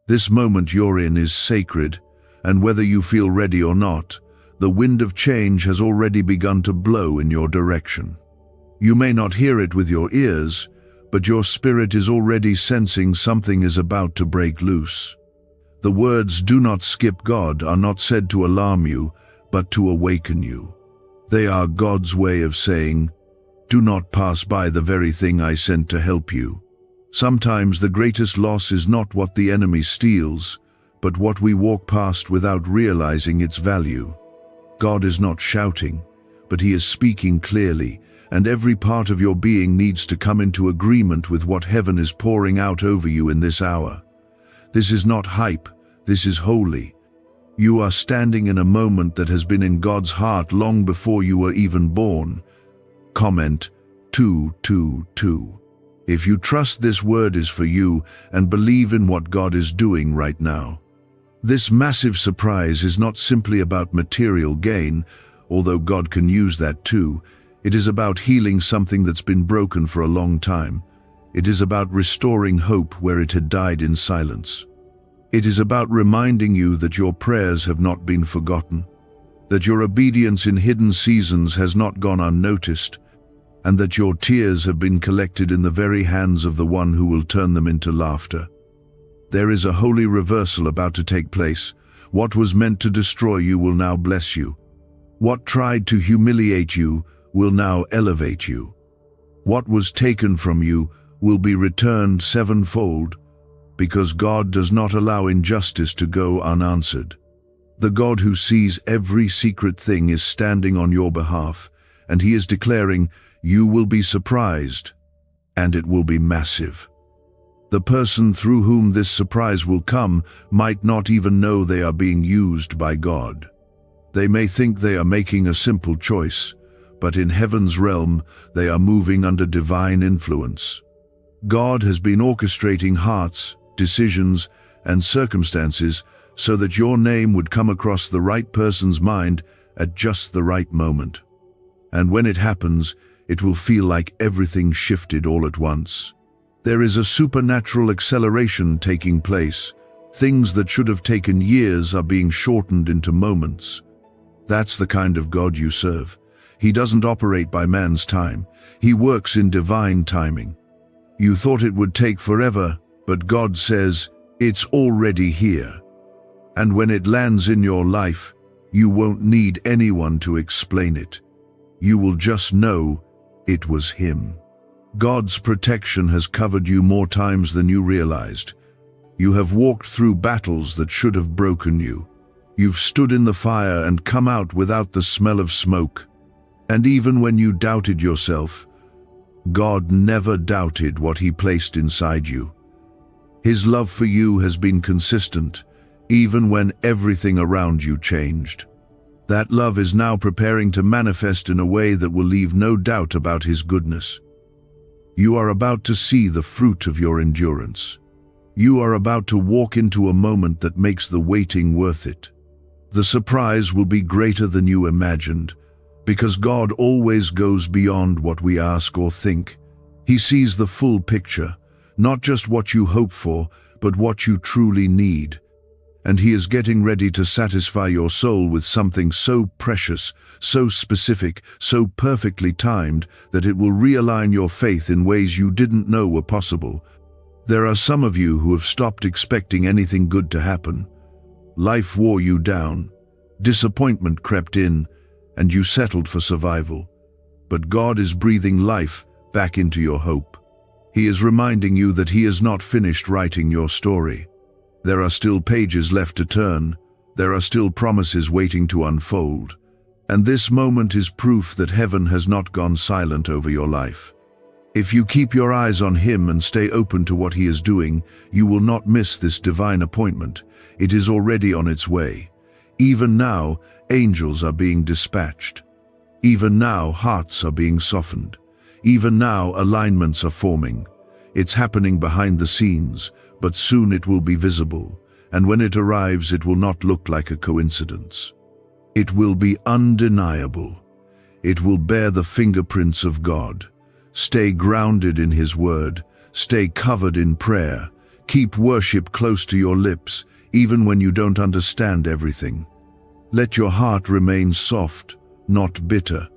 This moment you're in is sacred, and whether you feel ready or not, the wind of change has already begun to blow in your direction. You may not hear it with your ears, but your spirit is already sensing something is about to break loose. The words "do not skip God" are not said to alarm you, but to awaken you. They are God's way of saying, "Do not pass by the very thing I sent to help you." Sometimes the greatest loss is not what the enemy steals, but what we walk past without realizing its value. God is not shouting, but He is speaking clearly, and every part of your being needs to come into agreement with what heaven is pouring out over you in this hour. This is not hype, this is holy. You are standing in a moment that has been in God's heart long before you were even born. Comment 222. If you trust this word is for you and believe in what God is doing right now. This massive surprise is not simply about material gain, although God can use that too. It is about healing something that's been broken for a long time. It is about restoring hope where it had died in silence. It is about reminding you that your prayers have not been forgotten, that your obedience in hidden seasons has not gone unnoticed, and that your tears have been collected in the very hands of the one who will turn them into laughter. There is a holy reversal about to take place. What was meant to destroy you will now bless you. What tried to humiliate you will now elevate you. What was taken from you will be returned sevenfold, because God does not allow injustice to go unanswered. The God who sees every secret thing is standing on your behalf, and He is declaring, "You will be surprised, and it will be massive." The person through whom this surprise will come might not even know they are being used by God. They may think they are making a simple choice, but in heaven's realm, they are moving under divine influence. God has been orchestrating hearts, decisions, and circumstances so that your name would come across the right person's mind at just the right moment. And when it happens, it will feel like everything shifted all at once. There is a supernatural acceleration taking place. Things that should have taken years are being shortened into moments. That's the kind of God you serve. He doesn't operate by man's time. He works in divine timing. You thought it would take forever, but God says, "It's already here." And when it lands in your life, you won't need anyone to explain it. You will just know it was Him. God's protection has covered you more times than you realized. You have walked through battles that should have broken you. You've stood in the fire and come out without the smell of smoke. And even when you doubted yourself, God never doubted what He placed inside you. His love for you has been consistent, even when everything around you changed. That love is now preparing to manifest in a way that will leave no doubt about His goodness. You are about to see the fruit of your endurance. You are about to walk into a moment that makes the waiting worth it. The surprise will be greater than you imagined, because God always goes beyond what we ask or think. He sees the full picture, not just what you hope for, but what you truly need. And He is getting ready to satisfy your soul with something so precious, so specific, so perfectly timed that it will realign your faith in ways you didn't know were possible. There are some of you who have stopped expecting anything good to happen. Life wore you down, disappointment crept in, and you settled for survival. But God is breathing life back into your hope. He is reminding you that He is not finished writing your story. There are still pages left to turn. There are still promises waiting to unfold. And this moment is proof that heaven has not gone silent over your life. If you keep your eyes on Him and stay open to what He is doing, you will not miss this divine appointment. It is already on its way. Even now, angels are being dispatched. Even now, hearts are being softened. Even now, alignments are forming. It's happening behind the scenes, but soon it will be visible, and when it arrives, it will not look like a coincidence. It will be undeniable. It will bear the fingerprints of God. Stay grounded in His word. Stay covered in prayer. Keep worship close to your lips, even when you don't understand everything. Let your heart remain soft, not bitter.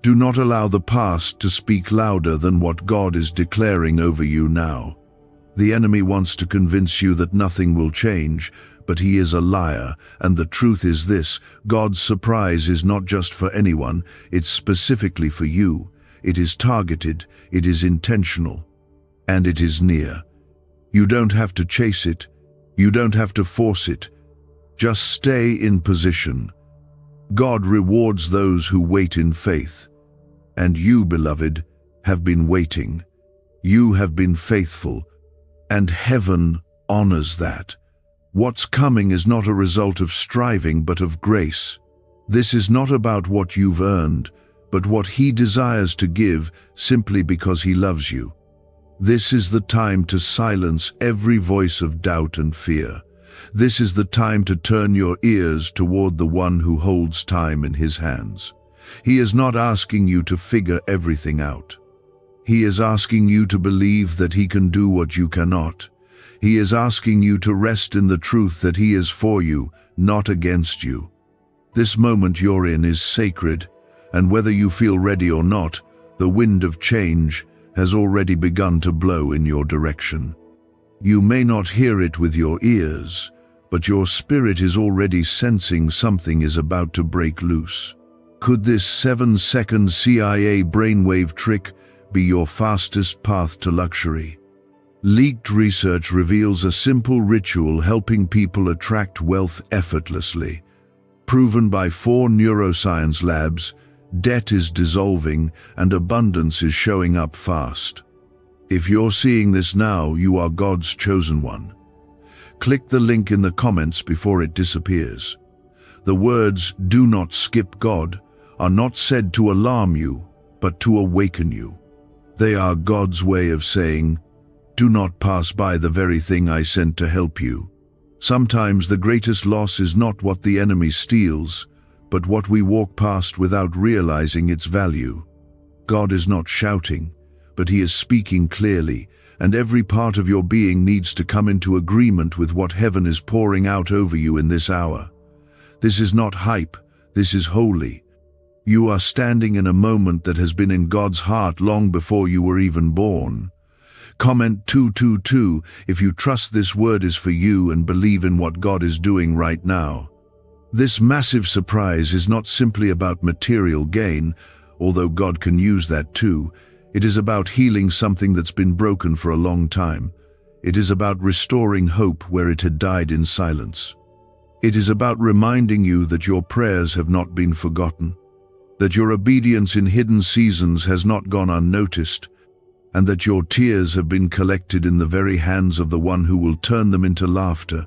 Do not allow the past to speak louder than what God is declaring over you now. The enemy wants to convince you that nothing will change, but he is a liar, and the truth is this: God's surprise is not just for anyone, it's specifically for you. It is targeted, it is intentional, and it is near. You don't have to chase it, you don't have to force it. Just stay in position. God rewards those who wait in faith. And you, beloved, have been waiting. You have been faithful, and heaven honors that. What's coming is not a result of striving, but of grace. This is not about what you've earned, but what He desires to give simply because He loves you. This is the time to silence every voice of doubt and fear. This is the time to turn your ears toward the one who holds time in His hands. He is not asking you to figure everything out. He is asking you to believe that He can do what you cannot. He is asking you to rest in the truth that He is for you, not against you. This moment you're in is sacred, and whether you feel ready or not, the wind of change has already begun to blow in your direction. You may not hear it with your ears, but your spirit is already sensing something is about to break loose. Could this 7-second CIA brainwave trick be your fastest path to luxury? Leaked research reveals a simple ritual helping people attract wealth effortlessly. Proven by 4 neuroscience labs, debt is dissolving and abundance is showing up fast. If you're seeing this now, you are God's chosen one. Click the link in the comments before it disappears. The words, "Do not skip God," are not said to alarm you, but to awaken you. They are God's way of saying, "Do not pass by the very thing I sent to help you." Sometimes the greatest loss is not what the enemy steals, but what we walk past without realizing its value. God is not shouting, but He is speaking clearly, and every part of your being needs to come into agreement with what heaven is pouring out over you in this hour. This is not hype, this is holy. You are standing in a moment that has been in God's heart long before you were even born. Comment 222 if you trust this word is for you and believe in what God is doing right now. This massive surprise is not simply about material gain, although God can use that too. It is about healing something that's been broken for a long time. It is about restoring hope where it had died in silence. It is about reminding you that your prayers have not been forgotten, that your obedience in hidden seasons has not gone unnoticed, and that your tears have been collected in the very hands of the one who will turn them into laughter.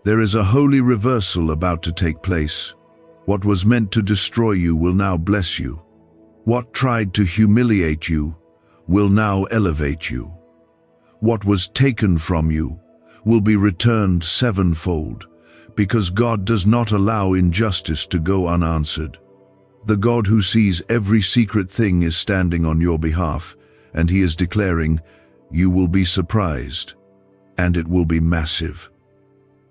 There is a holy reversal about to take place. What was meant to destroy you will now bless you. What tried to humiliate you will now elevate you. What was taken from you will be returned sevenfold, because God does not allow injustice to go unanswered. The God who sees every secret thing is standing on your behalf, and He is declaring, "You will be surprised, and it will be massive."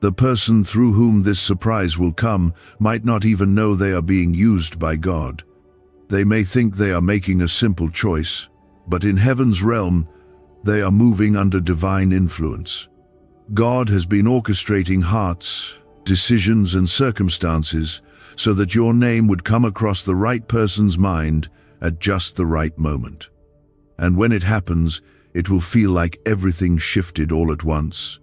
The person through whom this surprise will come might not even know they are being used by God. They may think they are making a simple choice, but in heaven's realm, they are moving under divine influence. God has been orchestrating hearts, decisions, and circumstances so that your name would come across the right person's mind at just the right moment. And when it happens, it will feel like everything shifted all at once.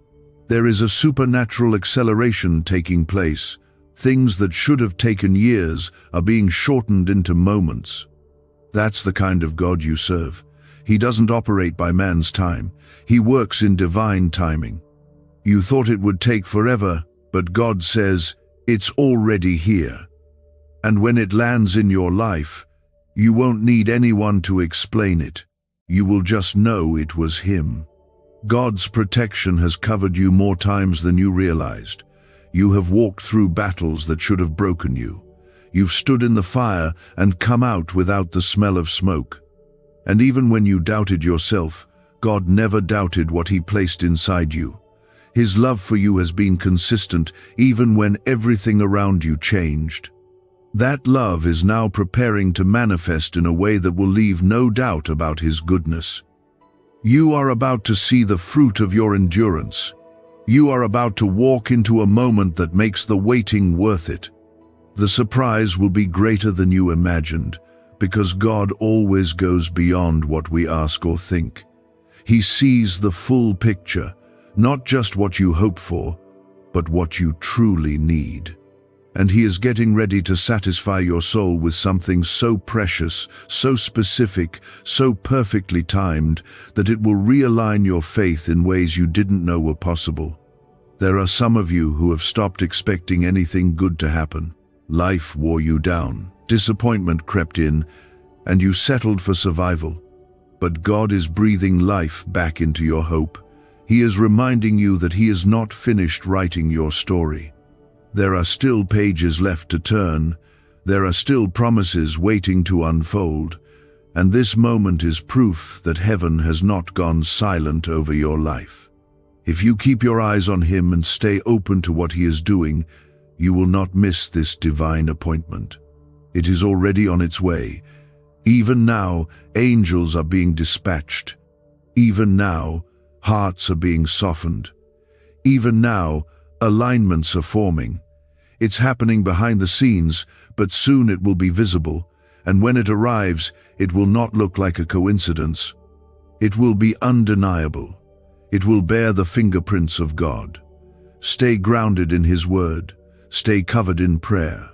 There is a supernatural acceleration taking place. Things that should have taken years are being shortened into moments. That's the kind of God you serve. He doesn't operate by man's time. He works in divine timing. You thought it would take forever, but God says, "It's already here." And when it lands in your life, you won't need anyone to explain it. You will just know it was Him. God's protection has covered you more times than you realized. You have walked through battles that should have broken you. You've stood in the fire and come out without the smell of smoke. And even when you doubted yourself, God never doubted what He placed inside you. His love for you has been consistent even when everything around you changed. That love is now preparing to manifest in a way that will leave no doubt about His goodness. You are about to see the fruit of your endurance. You are about to walk into a moment that makes the waiting worth it. The surprise will be greater than you imagined, because God always goes beyond what we ask or think. He sees the full picture, not just what you hope for, but what you truly need. And He is getting ready to satisfy your soul with something so precious, so specific, so perfectly timed, that it will realign your faith in ways you didn't know were possible. There are some of you who have stopped expecting anything good to happen. Life wore you down, disappointment crept in, and you settled for survival. But God is breathing life back into your hope. He is reminding you that He is not finished writing your story. There are still pages left to turn. There are still promises waiting to unfold. And this moment is proof that heaven has not gone silent over your life. If you keep your eyes on Him and stay open to what He is doing, you will not miss this divine appointment. It is already on its way. Even now, angels are being dispatched. Even now, hearts are being softened. Even now, alignments are forming. It's happening behind the scenes, but soon it will be visible, and when it arrives, it will not look like a coincidence. It will be undeniable. It will bear the fingerprints of God. Stay grounded in His word. Stay covered in prayer.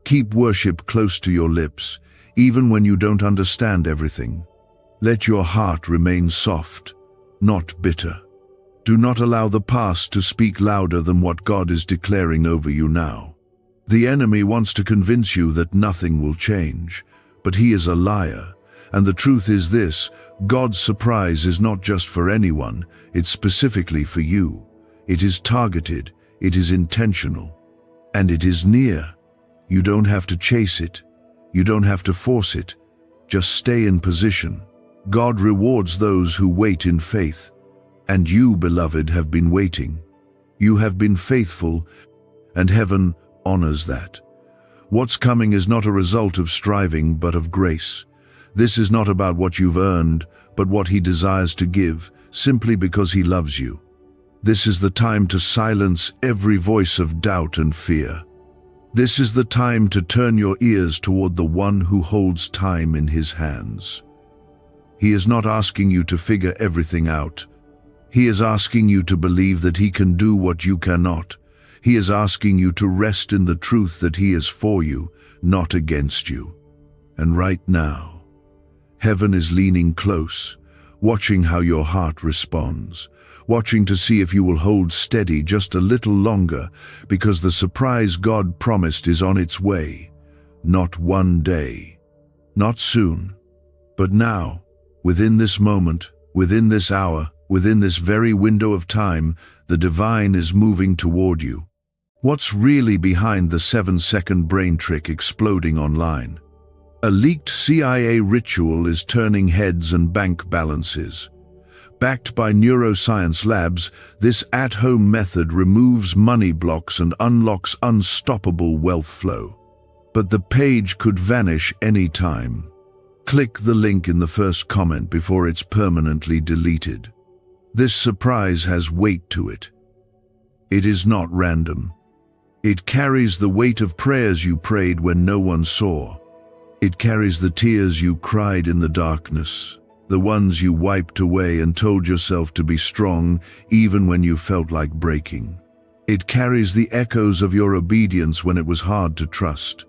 Keep worship close to your lips, even when you don't understand everything. Let your heart remain soft, not bitter. Do not allow the past to speak louder than what God is declaring over you now. The enemy wants to convince you that nothing will change, but he is a liar. And the truth is this: God's surprise is not just for anyone, it's specifically for you. It is targeted, it is intentional, and it is near. You don't have to chase it. You don't have to force it. Just stay in position. God rewards those who wait in faith. And you, beloved, have been waiting. You have been faithful, and heaven honors that. What's coming is not a result of striving, but of grace. This is not about what you've earned, but what He desires to give, simply because He loves you. This is the time to silence every voice of doubt and fear. This is the time to turn your ears toward the one who holds time in His hands. He is not asking you to figure everything out. He is asking you to believe that He can do what you cannot. He is asking you to rest in the truth that He is for you, not against you. And right now, heaven is leaning close, watching how your heart responds, watching to see if you will hold steady just a little longer, because the surprise God promised is on its way. Not one day, not soon, but now, within this moment, within this hour, within this very window of time, the divine is moving toward you. What's really behind the 7-second brain trick exploding online? A leaked CIA ritual is turning heads and bank balances. Backed by neuroscience labs, this at-home method removes money blocks and unlocks unstoppable wealth flow. But the page could vanish any time. Click the link in the first comment before it's permanently deleted. This surprise has weight to it. It is not random. It carries the weight of prayers you prayed when no one saw. It carries the tears you cried in the darkness, the ones you wiped away and told yourself to be strong even when you felt like breaking. It carries the echoes of your obedience when it was hard to trust.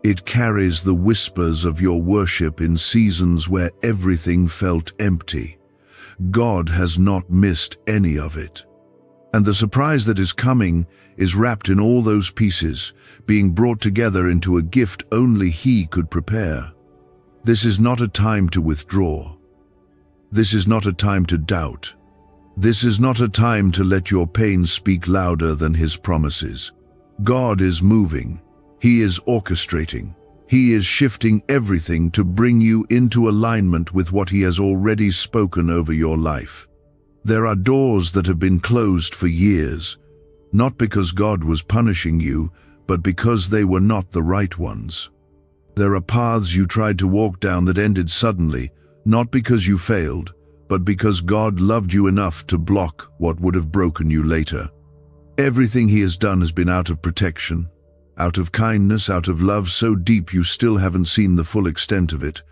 It carries the whispers of your worship in seasons where everything felt empty. God has not missed any of it. And the surprise that is coming is wrapped in all those pieces, being brought together into a gift only He could prepare. This is not a time to withdraw. This is not a time to doubt. This is not a time to let your pain speak louder than His promises. God is moving. He is orchestrating. He is shifting everything to bring you into alignment with what He has already spoken over your life. There are doors that have been closed for years, not because God was punishing you, but because they were not the right ones. There are paths you tried to walk down that ended suddenly, not because you failed, but because God loved you enough to block what would have broken you later. Everything He has done has been out of protection, out of kindness, out of love so deep you still haven't seen the full extent of it.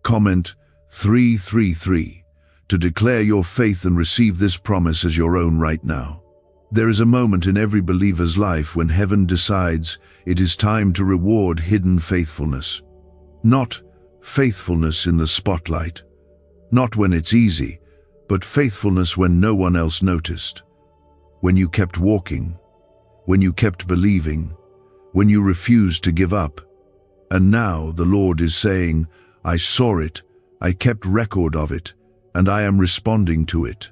Comment 333 to declare your faith and receive this promise as your own right now. There is a moment in every believer's life when heaven decides it is time to reward hidden faithfulness. Not faithfulness in the spotlight, not when it's easy, but faithfulness when no one else noticed. When you kept walking, when you kept believing, when you refused to give up. And now the Lord is saying, I saw it, I kept record of it, and I am responding to it.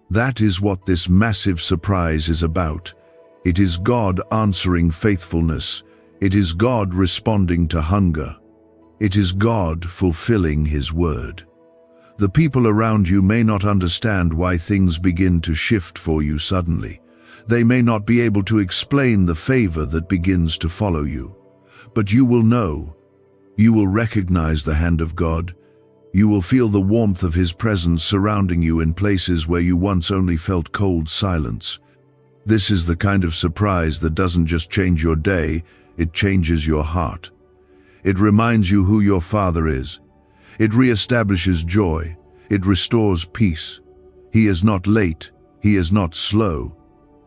That is what this massive surprise is about. It is God answering faithfulness. It is God responding to hunger. It is God fulfilling His word. The people around you may not understand why things begin to shift for you suddenly. They may not be able to explain the favor that begins to follow you. But you will know. You will recognize the hand of God. You will feel the warmth of His presence surrounding you in places where you once only felt cold silence. This is the kind of surprise that doesn't just change your day, it changes your heart. It reminds you who your Father is. It reestablishes joy. It restores peace. He is not late. He is not slow.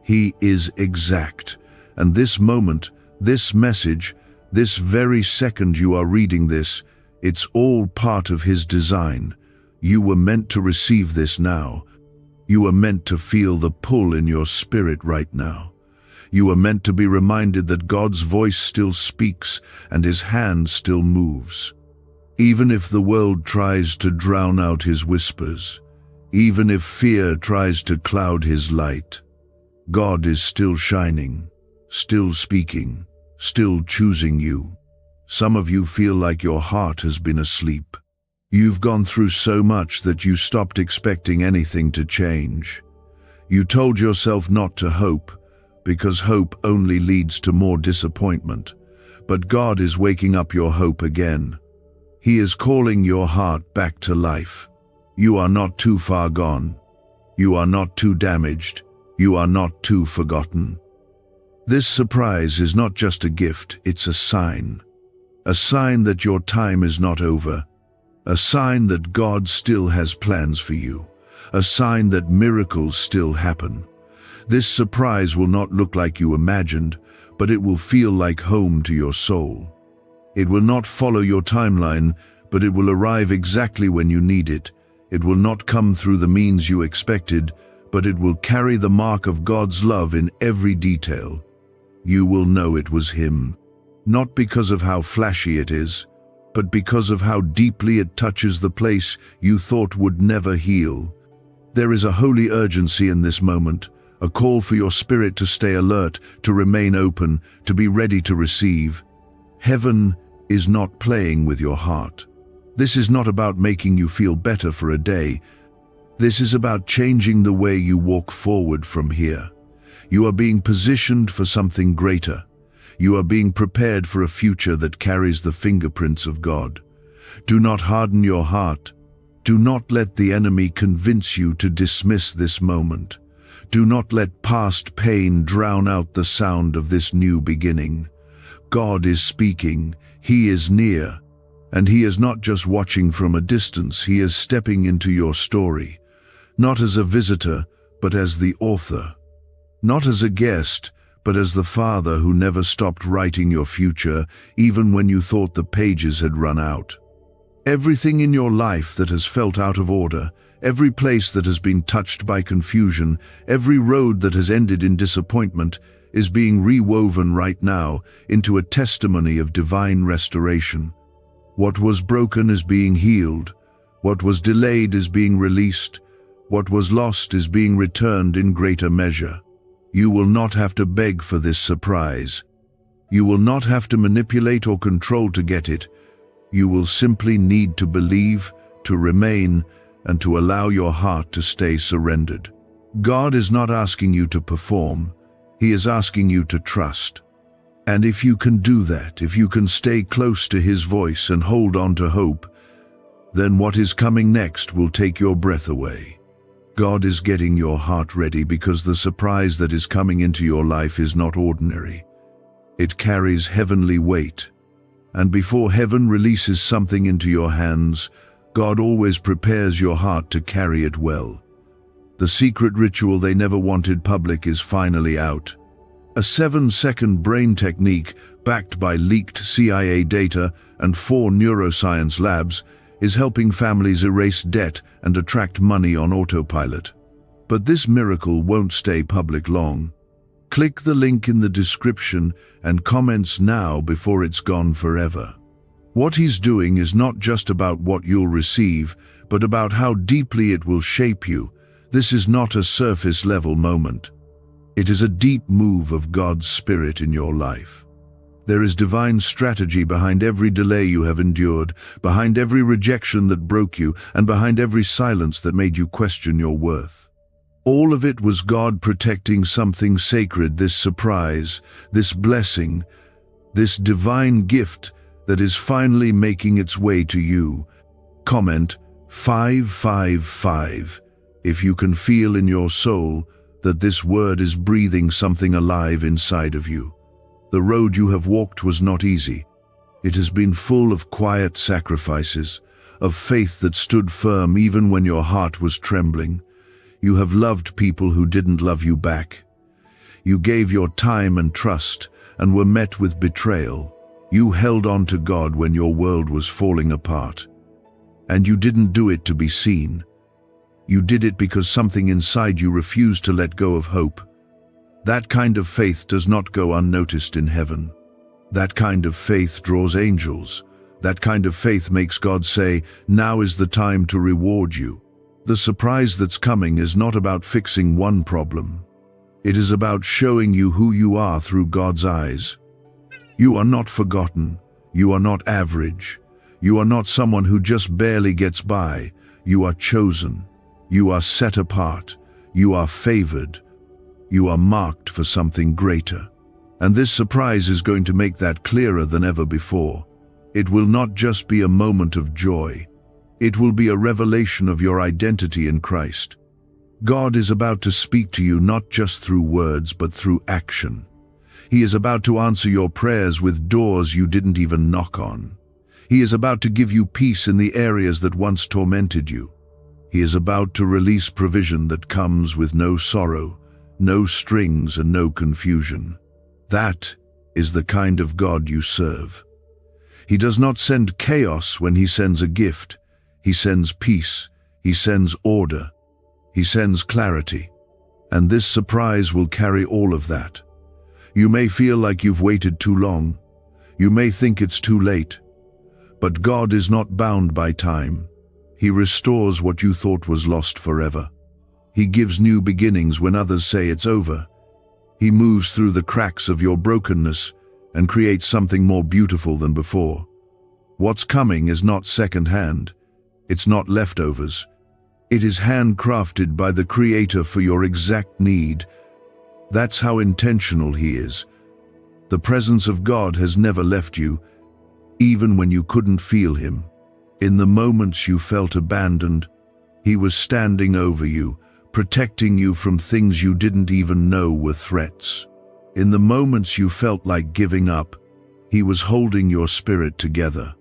He is exact. And this moment, this message, this very second you are reading this, it's all part of His design. You were meant to receive this now. You were meant to feel the pull in your spirit right now. You were meant to be reminded that God's voice still speaks and His hand still moves. Even if the world tries to drown out His whispers, even if fear tries to cloud His light, God is still shining, still speaking, still choosing you. Some of you feel like your heart has been asleep. You've gone through so much that you stopped expecting anything to change. You told yourself not to hope, because hope only leads to more disappointment. But God is waking up your hope again. He is calling your heart back to life. You are not too far gone. You are not too damaged. You are not too forgotten. This surprise is not just a gift, it's a sign. A sign that your time is not over. A sign that God still has plans for you. A sign that miracles still happen. This surprise will not look like you imagined, but it will feel like home to your soul. It will not follow your timeline, but it will arrive exactly when you need it. It will not come through the means you expected, but it will carry the mark of God's love in every detail. You will know it was Him, not because of how flashy it is, but because of how deeply it touches the place you thought would never heal. There is a holy urgency in this moment, a call for your spirit to stay alert, to remain open, to be ready to receive. Heaven is not playing with your heart. This is not about making you feel better for a day. This is about changing the way you walk forward from here. You are being positioned for something greater. You are being prepared for a future that carries the fingerprints of God. Do not harden your heart. Do not let the enemy convince you to dismiss this moment. Do not let past pain drown out the sound of this new beginning. God is speaking. He is near. And He is not just watching from a distance. He is stepping into your story. Not as a visitor, but as the author. Not as a guest, but as the Father who never stopped writing your future, even when you thought the pages had run out. Everything in your life that has felt out of order, every place that has been touched by confusion, every road that has ended in disappointment, is being rewoven right now into a testimony of divine restoration. What was broken is being healed. What was delayed is being released. What was lost is being returned in greater measure. You will not have to beg for this surprise. You will not have to manipulate or control to get it. You will simply need to believe, to remain, and to allow your heart to stay surrendered. God is not asking you to perform. He is asking you to trust. And if you can do that, if you can stay close to His voice and hold on to hope, then what is coming next will take your breath away. God is getting your heart ready because the surprise that is coming into your life is not ordinary. It carries heavenly weight. And before heaven releases something into your hands, God always prepares your heart to carry it well. The secret ritual they never wanted public is finally out. A 7-second brain technique backed by leaked CIA data and 4 neuroscience labs is helping families erase debt and attract money on autopilot. But this miracle won't stay public long. Click the link in the description and comments now before it's gone forever. What He's doing is not just about what you'll receive, but about how deeply it will shape you. This is not a surface-level moment. It is a deep move of God's Spirit in your life. There is divine strategy behind every delay you have endured, behind every rejection that broke you, and behind every silence that made you question your worth. All of it was God protecting something sacred, this surprise, this blessing, this divine gift that is finally making its way to you. Comment 555 if you can feel in your soul that this word is breathing something alive inside of you. The road you have walked was not easy. It has been full of quiet sacrifices, of faith that stood firm even when your heart was trembling. You have loved people who didn't love you back. You gave your time and trust and were met with betrayal. You held on to God when your world was falling apart. And you didn't do it to be seen. You did it because something inside you refused to let go of hope. That kind of faith does not go unnoticed in heaven. That kind of faith draws angels. That kind of faith makes God say, "Now is the time to reward you." The surprise that's coming is not about fixing one problem. It is about showing you who you are through God's eyes. You are not forgotten. You are not average. You are not someone who just barely gets by. You are chosen. You are set apart. You are favored. You are marked for something greater. And this surprise is going to make that clearer than ever before. It will not just be a moment of joy. It will be a revelation of your identity in Christ. God is about to speak to you not just through words, but through action. He is about to answer your prayers with doors you didn't even knock on. He is about to give you peace in the areas that once tormented you. He is about to release provision that comes with no sorrow, no strings, and no confusion. That is the kind of God you serve. He does not send chaos when He sends a gift. He sends peace. He sends order. He sends clarity. And this surprise will carry all of that. You may feel like you've waited too long. You may think it's too late. But God is not bound by time. He restores what you thought was lost forever. He gives new beginnings when others say it's over. He moves through the cracks of your brokenness and creates something more beautiful than before. What's coming is not second-hand. It's not leftovers. It is handcrafted by the Creator for your exact need. That's how intentional He is. The presence of God has never left you, even when you couldn't feel Him. In the moments you felt abandoned, He was standing over you, protecting you from things you didn't even know were threats. In the moments you felt like giving up, He was holding your spirit together.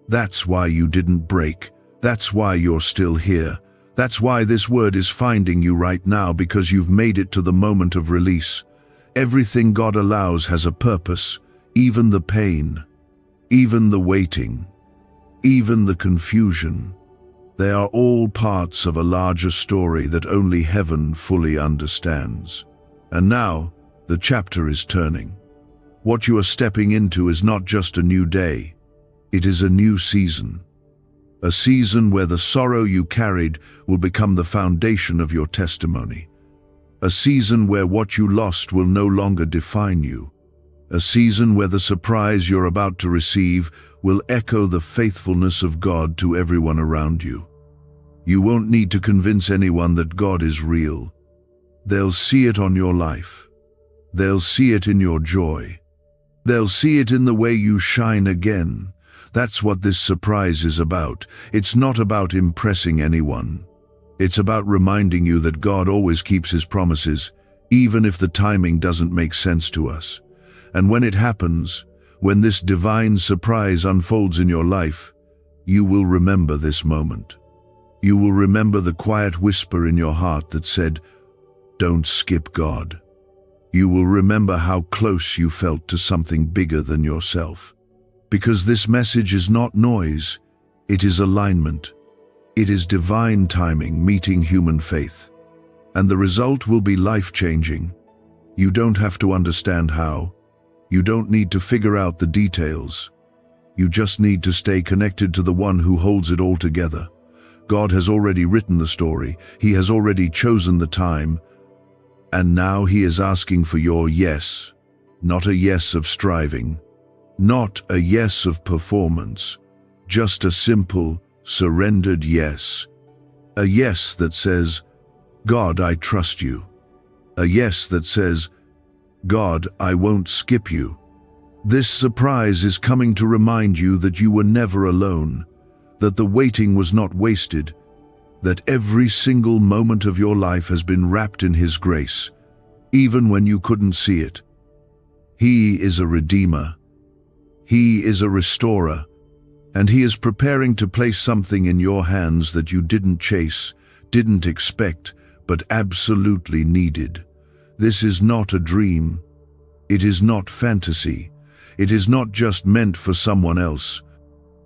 That's why you didn't break. That's why you're still here. That's why this word is finding you right now, because you've made it to the moment of release. Everything God allows has a purpose, even the pain, even the waiting, even the confusion. They are all parts of a larger story that only heaven fully understands. And now, the chapter is turning. What you are stepping into is not just a new day. It is a new season. A season where the sorrow you carried will become the foundation of your testimony. A season where what you lost will no longer define you. A season where the surprise you're about to receive will echo the faithfulness of God to everyone around you. You won't need to convince anyone that God is real. They'll see it on your life. They'll see it in your joy. They'll see it in the way you shine again. That's what this surprise is about. It's not about impressing anyone. It's about reminding you that God always keeps His promises, even if the timing doesn't make sense to us. And when it happens, when this divine surprise unfolds in your life, you will remember this moment. You will remember the quiet whisper in your heart that said, "Don't skip God." You will remember how close you felt to something bigger than yourself. Because this message is not noise, it is alignment. It is divine timing meeting human faith. And the result will be life-changing. You don't have to understand how. You don't need to figure out the details. You just need to stay connected to the one who holds it all together. God has already written the story. He has already chosen the time. And now He is asking for your yes, not a yes of striving, not a yes of performance, just a simple, surrendered yes. A yes that says, "God, I trust you." A yes that says, "God, I won't skip you." This surprise is coming to remind you that you were never alone, that the waiting was not wasted, that every single moment of your life has been wrapped in His grace, even when you couldn't see it. He is a redeemer. He is a restorer, and He is preparing to place something in your hands that you didn't chase, didn't expect, but absolutely needed. This is not a dream. It is not fantasy. It is not just meant for someone else.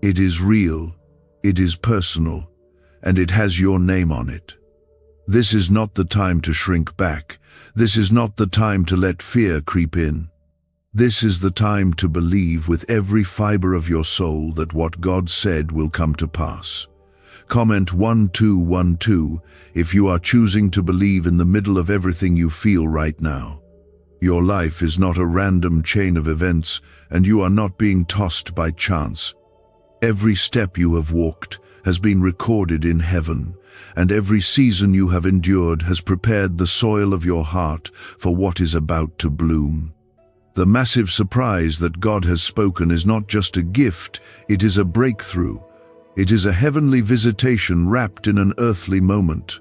It is real. It is personal, and it has your name on it. This is not the time to shrink back. This is not the time to let fear creep in. This is the time to believe with every fiber of your soul that what God said will come to pass. Comment 1212 if you are choosing to believe in the middle of everything you feel right now. Your life is not a random chain of events, and you are not being tossed by chance. Every step you have walked has been recorded in heaven, and every season you have endured has prepared the soil of your heart for what is about to bloom. The massive surprise that God has spoken is not just a gift, it is a breakthrough. It is a heavenly visitation wrapped in an earthly moment.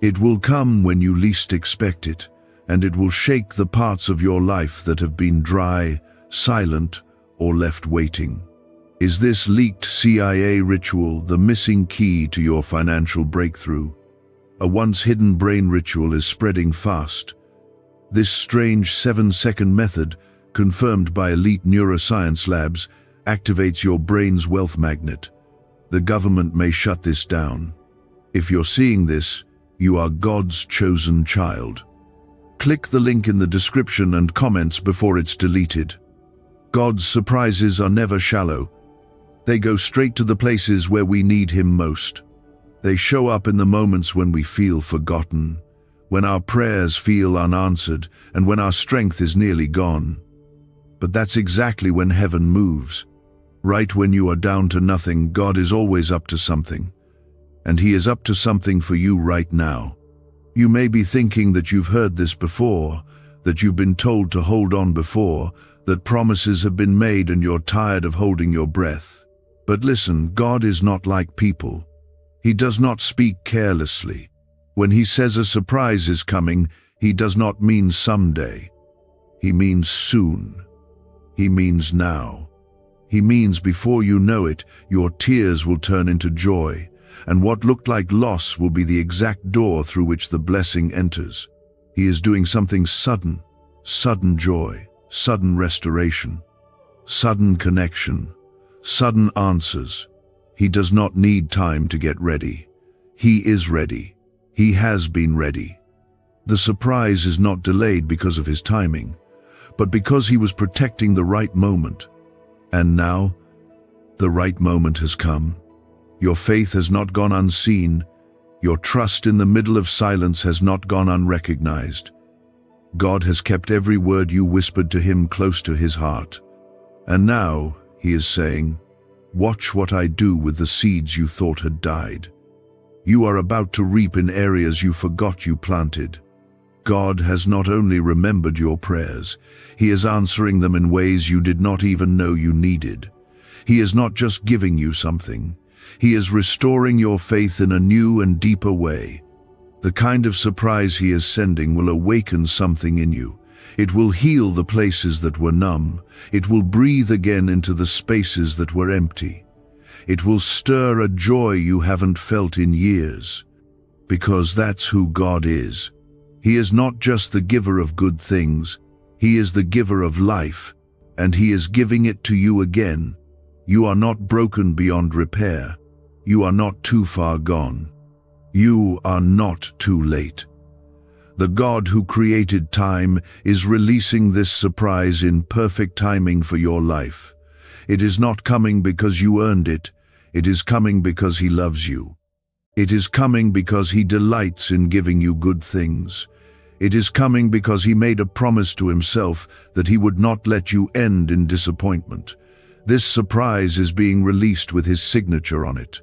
It will come when you least expect it, and it will shake the parts of your life that have been dry, silent, or left waiting. Is this leaked CIA ritual the missing key to your financial breakthrough? A once hidden brain ritual is spreading fast. This strange 7-second method, confirmed by elite neuroscience labs, activates your brain's wealth magnet. The government may shut this down. If you're seeing this, you are God's chosen child. Click the link in the description and comments before it's deleted. God's surprises are never shallow. They go straight to the places where we need Him most. They show up in the moments when we feel forgotten, when our prayers feel unanswered, and when our strength is nearly gone. But that's exactly when heaven moves. Right when you are down to nothing, God is always up to something. And He is up to something for you right now. You may be thinking that you've heard this before, that you've been told to hold on before, that promises have been made and you're tired of holding your breath. But listen, God is not like people. He does not speak carelessly. When He says a surprise is coming, He does not mean someday. He means soon. He means now. He means before you know it, your tears will turn into joy, and what looked like loss will be the exact door through which the blessing enters. He is doing something sudden, sudden joy, sudden restoration, sudden connection, sudden answers. He does not need time to get ready. He is ready. He has been ready. The surprise is not delayed because of His timing, but because He was protecting the right moment. And now, the right moment has come. Your faith has not gone unseen. Your trust in the middle of silence has not gone unrecognized. God has kept every word you whispered to him close to his heart. And now, he is saying, watch what I do with the seeds you thought had died. You are about to reap in areas you forgot you planted. God has not only remembered your prayers, he is answering them in ways you did not even know you needed. He is not just giving you something, he is restoring your faith in a new and deeper way. The kind of surprise he is sending will awaken something in you. It will heal the places that were numb. It will breathe again into the spaces that were empty. It will stir a joy you haven't felt in years. Because that's who God is. He is not just the giver of good things, he is the giver of life, and he is giving it to you again. You are not broken beyond repair. You are not too far gone. You are not too late. The God who created time is releasing this surprise in perfect timing for your life. It is not coming because you earned it. It is coming because he loves you. It is coming because he delights in giving you good things. It is coming because he made a promise to himself that he would not let you end in disappointment. This surprise is being released with his signature on it.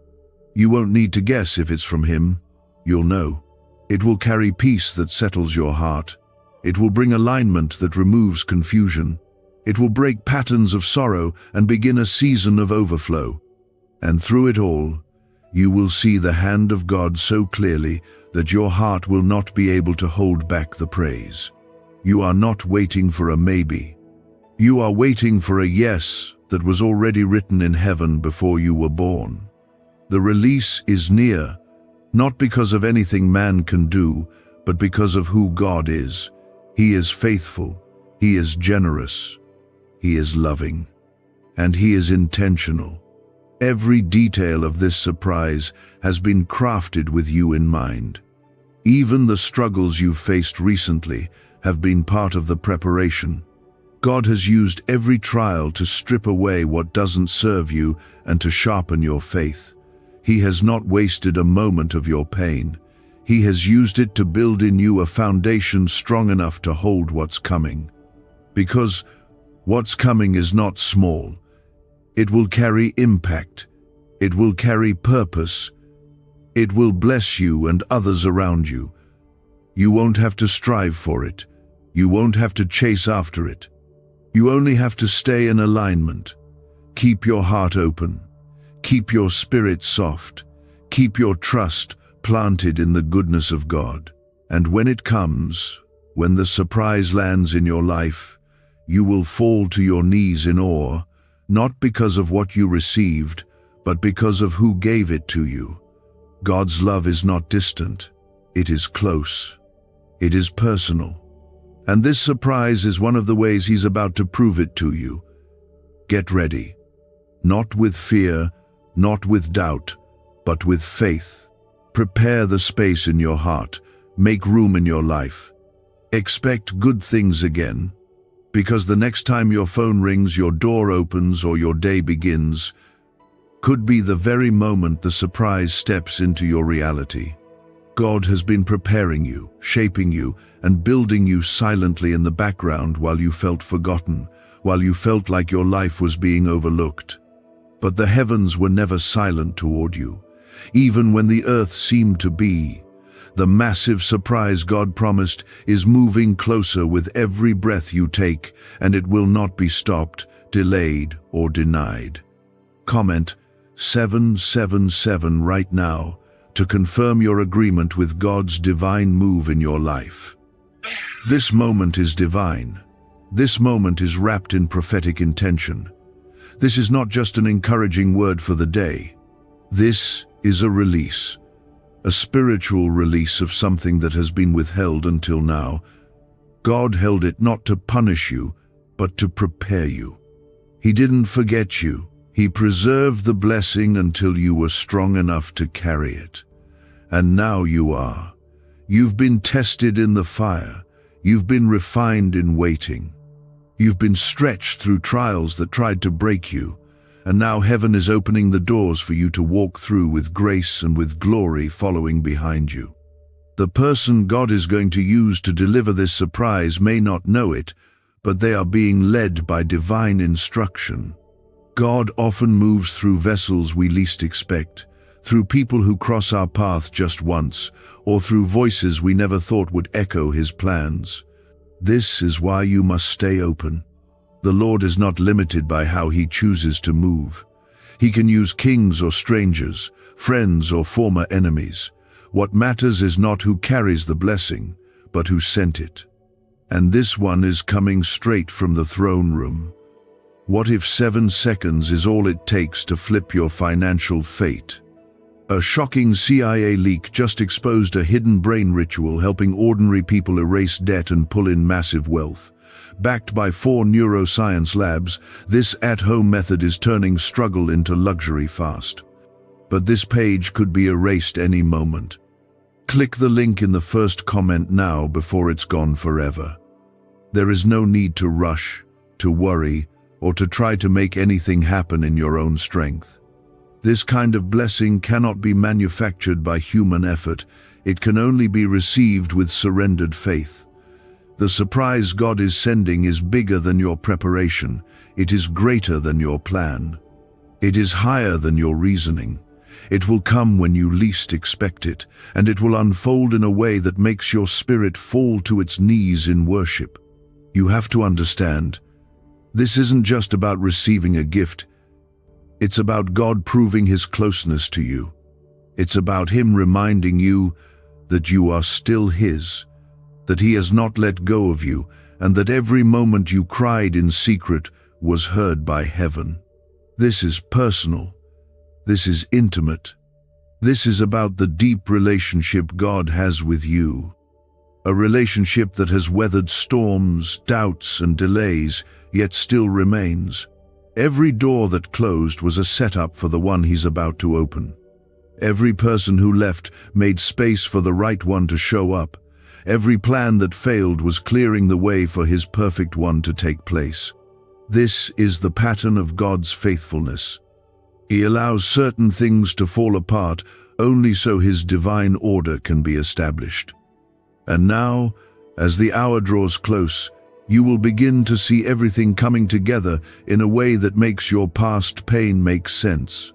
You won't need to guess if it's from him. You'll know. It will carry peace that settles your heart. It will bring alignment that removes confusion. It will break patterns of sorrow and begin a season of overflow. And through it all, you will see the hand of God so clearly that your heart will not be able to hold back the praise. You are not waiting for a maybe. You are waiting for a yes that was already written in heaven before you were born. The release is near, not because of anything man can do, but because of who God is. He is faithful, he is generous, he is loving, and he is intentional. Every detail of this surprise has been crafted with you in mind. Even the struggles you've faced recently have been part of the preparation. God has used every trial to strip away what doesn't serve you and to sharpen your faith. He has not wasted a moment of your pain. He has used it to build in you a foundation strong enough to hold what's coming. Because what's coming is not small. It will carry impact. It will carry purpose. It will bless you and others around you. You won't have to strive for it. You won't have to chase after it. You only have to stay in alignment. Keep your heart open. Keep your spirit soft. Keep your trust planted in the goodness of God. And when it comes, when the surprise lands in your life, you will fall to your knees in awe, not because of what you received, but because of who gave it to you. God's love is not distant. It is close. It is personal. And this surprise is one of the ways he's about to prove it to you. Get ready. Not with fear, not with doubt, but with faith. Prepare the space in your heart. Make room in your life. Expect good things again, because the next time your phone rings, your door opens, or your day begins, could be the very moment the surprise steps into your reality. God has been preparing you, shaping you, and building you silently in the background while you felt forgotten, while you felt like your life was being overlooked. But the heavens were never silent toward you, even when the earth seemed to be. The massive surprise God promised is moving closer with every breath you take, and it will not be stopped, delayed, or denied. Comment 777 right now to confirm your agreement with God's divine move in your life. This moment is divine. This moment is wrapped in prophetic intention. This is not just an encouraging word for the day. This is a release, a spiritual release of something that has been withheld until now. God held it not to punish you, but to prepare you. He didn't forget you. He preserved the blessing until you were strong enough to carry it. And now you are. You've been tested in the fire. You've been refined in waiting. You've been stretched through trials that tried to break you, and now heaven is opening the doors for you to walk through with grace and with glory following behind you. The person God is going to use to deliver this surprise may not know it, but they are being led by divine instruction. God often moves through vessels we least expect, through people who cross our path just once, or through voices we never thought would echo His plans. This is why you must stay open. The Lord is not limited by how He chooses to move. He can use kings or strangers, friends or former enemies. What matters is not who carries the blessing, but who sent it. And this one is coming straight from the throne room. What if 7 seconds is all it takes to flip your financial fate? A shocking CIA leak just exposed a hidden brain ritual helping ordinary people erase debt and pull in massive wealth. Backed by 4 neuroscience labs, this at-home method is turning struggle into luxury fast. But this page could be erased any moment. Click the link in the first comment now before it's gone forever. There is no need to rush, to worry, or to try to make anything happen in your own strength. This kind of blessing cannot be manufactured by human effort. It can only be received with surrendered faith. The surprise God is sending is bigger than your preparation. It is greater than your plan. It is higher than your reasoning. It will come when you least expect it, and it will unfold in a way that makes your spirit fall to its knees in worship. You have to understand, this isn't just about receiving a gift. It's about God proving His closeness to you. It's about Him reminding you that you are still His, that He has not let go of you, and that every moment you cried in secret was heard by heaven. This is personal. This is intimate. This is about the deep relationship God has with you. A relationship that has weathered storms, doubts, and delays, yet still remains. Every door that closed was a setup for the one He's about to open. Every person who left made space for the right one to show up. Every plan that failed was clearing the way for His perfect one to take place. This is the pattern of God's faithfulness. He allows certain things to fall apart only so His divine order can be established. And now, as the hour draws close, you will begin to see everything coming together in a way that makes your past pain make sense.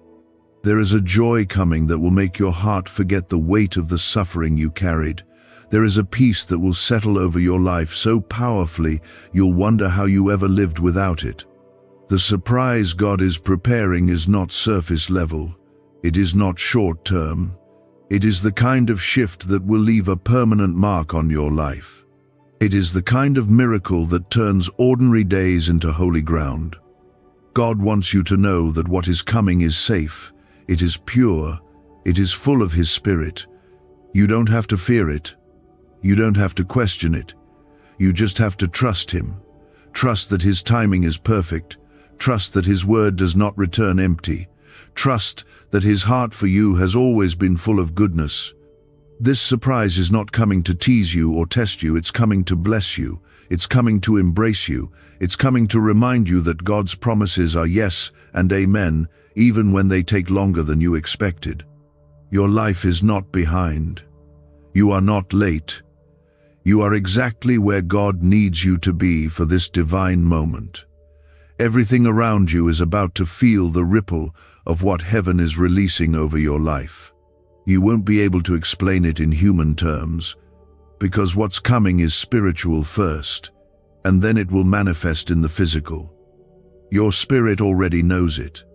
There is a joy coming that will make your heart forget the weight of the suffering you carried. There is a peace that will settle over your life so powerfully you'll wonder how you ever lived without it. The surprise God is preparing is not surface level. It is not short-term. It is the kind of shift that will leave a permanent mark on your life. It is the kind of miracle that turns ordinary days into holy ground. God wants you to know that what is coming is safe, it is pure, it is full of His Spirit. You don't have to fear it. You don't have to question it. You just have to trust Him. Trust that His timing is perfect. Trust that His word does not return empty. Trust that His heart for you has always been full of goodness. This surprise is not coming to tease you or test you, it's coming to bless you. It's coming to embrace you. It's coming to remind you that God's promises are yes and amen, even when they take longer than you expected. Your life is not behind. You are not late. You are exactly where God needs you to be for this divine moment. Everything around you is about to feel the ripple of what heaven is releasing over your life. You won't be able to explain it in human terms, because what's coming is spiritual first, and then it will manifest in the physical. Your spirit already knows it.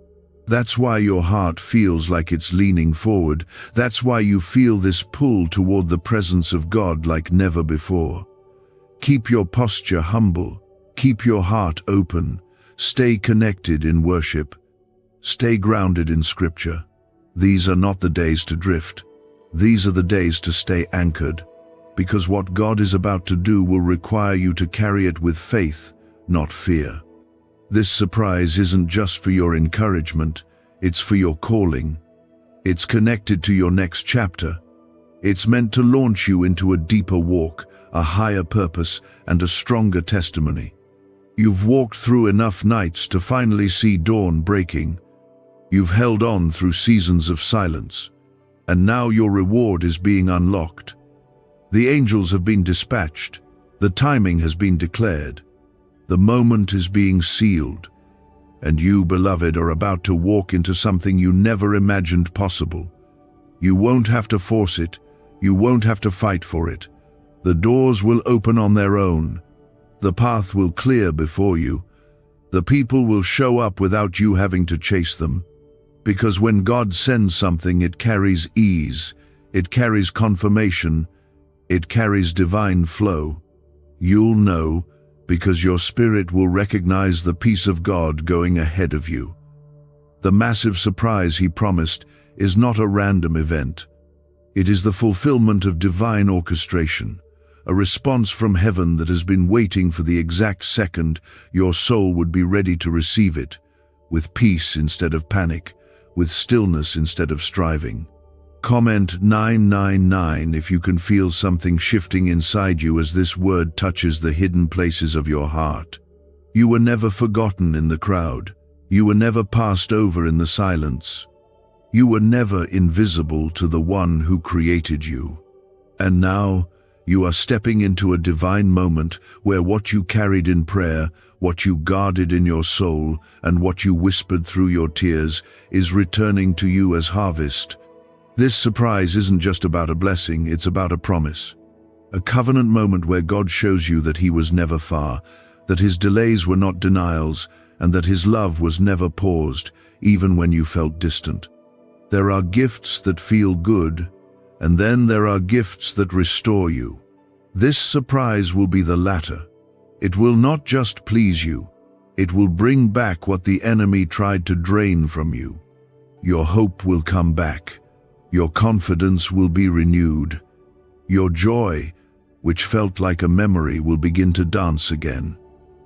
That's why your heart feels like it's leaning forward. That's why you feel this pull toward the presence of God like never before. Keep your posture humble. Keep your heart open. Stay connected in worship. Stay grounded in Scripture. These are not the days to drift. These are the days to stay anchored, because what God is about to do will require you to carry it with faith, not fear. This surprise isn't just for your encouragement, it's for your calling. It's connected to your next chapter. It's meant to launch you into a deeper walk, a higher purpose, and a stronger testimony. You've walked through enough nights to finally see dawn breaking. You've held on through seasons of silence, and now your reward is being unlocked. The angels have been dispatched. The timing has been declared. The moment is being sealed. And you, beloved, are about to walk into something you never imagined possible. You won't have to force it. You won't have to fight for it. The doors will open on their own. The path will clear before you. The people will show up without you having to chase them. Because when God sends something, it carries ease, it carries confirmation, it carries divine flow. You'll know, because your spirit will recognize the peace of God going ahead of you. The massive surprise He promised is not a random event. It is the fulfillment of divine orchestration, a response from heaven that has been waiting for the exact second your soul would be ready to receive it, with peace instead of panic, with stillness instead of striving. Comment 999 if you can feel something shifting inside you as this word touches the hidden places of your heart. You were never forgotten in the crowd. You were never passed over in the silence. You were never invisible to the one who created you. And now, you are stepping into a divine moment where what you carried in prayer, what you guarded in your soul, and what you whispered through your tears is returning to you as harvest. This surprise isn't just about a blessing, it's about a promise. A covenant moment where God shows you that He was never far, that His delays were not denials, and that His love was never paused, even when you felt distant. There are gifts that feel good, and then there are gifts that restore you. This surprise will be the latter. It will not just please you, it will bring back what the enemy tried to drain from you. Your hope will come back. Your confidence will be renewed. Your joy, which felt like a memory, will begin to dance again.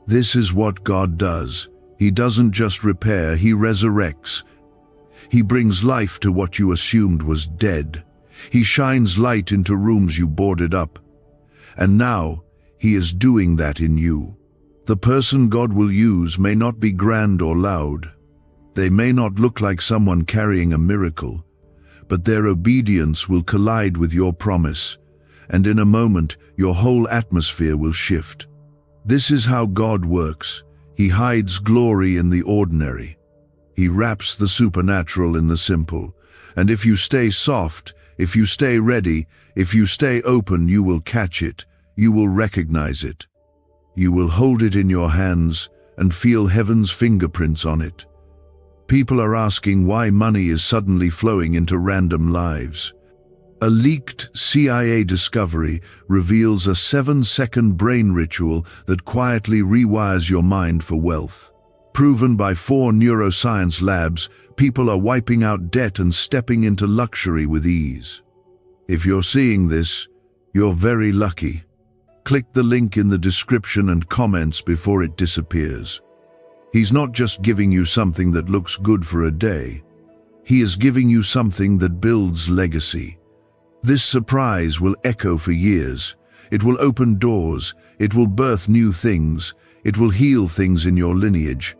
This is what God does. He doesn't just repair, He resurrects. He brings life to what you assumed was dead. He shines light into rooms you boarded up. And now, He is doing that in you. The person God will use may not be grand or loud. They may not look like someone carrying a miracle, but their obedience will collide with your promise, and in a moment, your whole atmosphere will shift. This is how God works. He hides glory in the ordinary. He wraps the supernatural in the simple. And if you stay soft, if you stay ready, if you stay open, you will catch it. You will recognize it. You will hold it in your hands and feel heaven's fingerprints on it. People are asking why money is suddenly flowing into random lives. A leaked CIA discovery reveals a 7-second brain ritual that quietly rewires your mind for wealth. Proven by 4 neuroscience labs, people are wiping out debt and stepping into luxury with ease. If you're seeing this, you're very lucky. Click the link in the description and comments before it disappears. He's not just giving you something that looks good for a day. He is giving you something that builds legacy. This surprise will echo for years. It will open doors. It will birth new things. It will heal things in your lineage.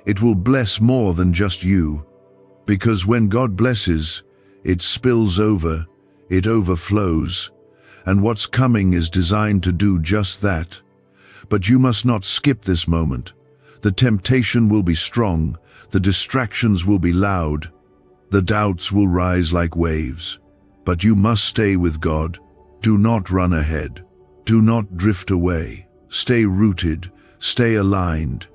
It will bless more than just you. Because when God blesses, it spills over, it overflows. And what's coming is designed to do just that. But you must not skip this moment. The temptation will be strong, the distractions will be loud, the doubts will rise like waves. But you must stay with God. Do not run ahead. Do not drift away. Stay rooted, stay aligned.